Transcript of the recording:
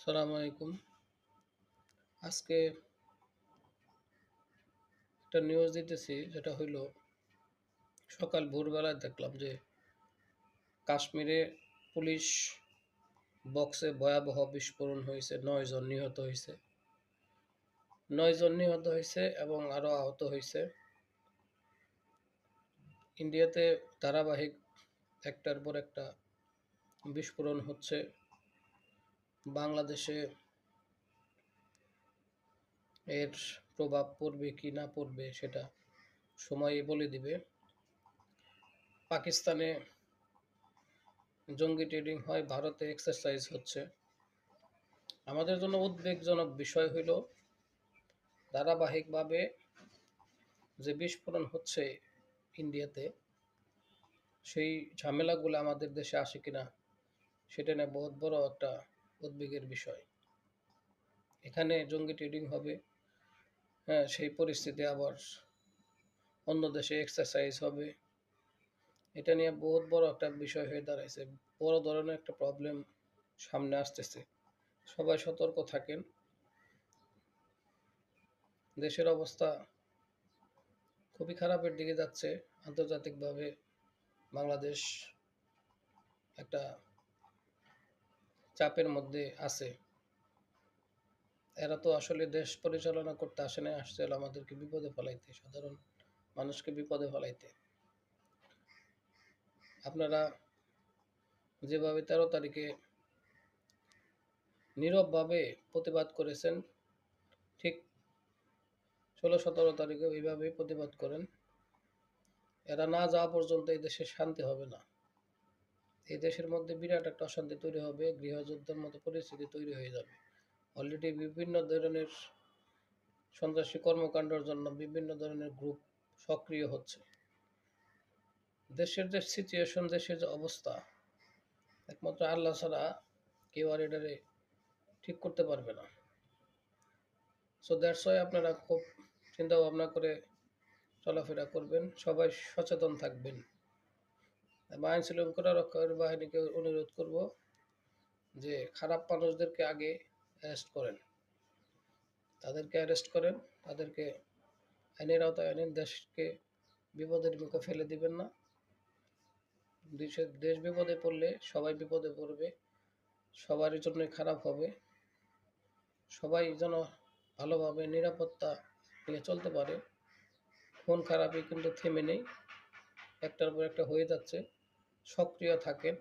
আসসালামু আলাইকুম। আজকে একটা নিউজ দিতেছি, যেটা হইল সকাল ভোরবেলায় দেখলাম যে কাশ্মীরে পুলিশ বক্সে ভয়াবহ বিস্ফোরণ হয়েছে, 9 জন নিহত হয়েছে। 9 জন নিহত হয়েছে এবং আরও আহত হয়েছে। ইন্ডিয়াতে ধারাবাহিক একটার পর একটা বিস্ফোরণ হচ্ছে। বাংলাদেশে এর প্রভাব পড়বে কি না পড়বে সেটা সময়ই বলে দিবে। পাকিস্তানে জঙ্গি ট্রেডিং হয়, ভারতে এক্সারসাইজ হচ্ছে। আমাদের জন্য উদ্বেগজনক বিষয় হইল ধারাবাহিকভাবে যে বিস্ফোরণ হচ্ছে ইন্ডিয়াতে, সেই ঝামেলাগুলো আমাদের দেশে আসে কিনা সেটা নিয়ে বহুত বড় একটা উদ্বেগের বিষয়। এখানে জঙ্গি ট্রেডিং হবে, হ্যাঁ, সেই পরিস্থিতি আবার অন্য দেশে এক্সারসাইজ হবে, এটা নিয়ে বহুত বড় একটা বিষয় হয়ে দাঁড়াইছে। বড় ধরনের একটা প্রবলেম সামনে আসতেছে। সবাই সতর্ক থাকেন। দেশের অবস্থা খুবই খারাপের দিকে যাচ্ছে। আন্তর্জাতিকভাবে বাংলাদেশ একটা চাপের মধ্যে আছে। এরা তো আসলে দেশ পরিচালনা করতে আসে নাই, আসছে হলো আমাদেরকে বিপদে ফেলাইতে, সাধারণ মানুষকে বিপদে ফেলাইতে। আপনারা যেভাবে 13 তারিখে নীরবভাবে প্রতিবাদ করেছেন, ঠিক 16-17 তারিখে ওইভাবেই প্রতিবাদ করেন। এরা না যাওয়া পর্যন্ত এই দেশে শান্তি হবে না। এই দেশের মধ্যে বিরাট একটা অশান্তি তৈরি হবে, গৃহযুদ্ধের মতো পরিস্থিতি তৈরি হয়ে যাবে। অলরেডি বিভিন্ন ধরনের সন্ত্রাসী কর্মকাণ্ডের জন্য বিভিন্ন ধরনের গ্রুপ সক্রিয় হচ্ছে। দেশের যে সিচুয়েশন, দেশের যে অবস্থা, একমাত্র আল্লাহ ছাড়া কেউ আর এটারে ঠিক করতে পারবে না। সো দ্যাটস ওয়াই আপনারা খুব চিন্তা ভাবনা করে চলাফেরা করবেন, সবাই সচেতন থাকবেন। আইন শৃঙ্খলা রক্ষাকারী বাহিনীকে অনুরোধ করব যে খারাপ মানুষদেরকে আগে অ্যারেস্ট করেন, তাদেরকে আইনের আওতায় আনেন। দেশকে বিপদের মুখে ফেলে দিবেন না। দেশ বিপদে পড়লে সবাই বিপদে পড়বে, সবারই জন্যই খারাপ হবে। সবাই যেন ভালোভাবে নিরাপত্তা নিয়ে চলতে পারে। খুন খারাপই কিন্তু থেমে নেই, একটার পর একটা হয়ে যাচ্ছে। সক্রিয় থাকেন।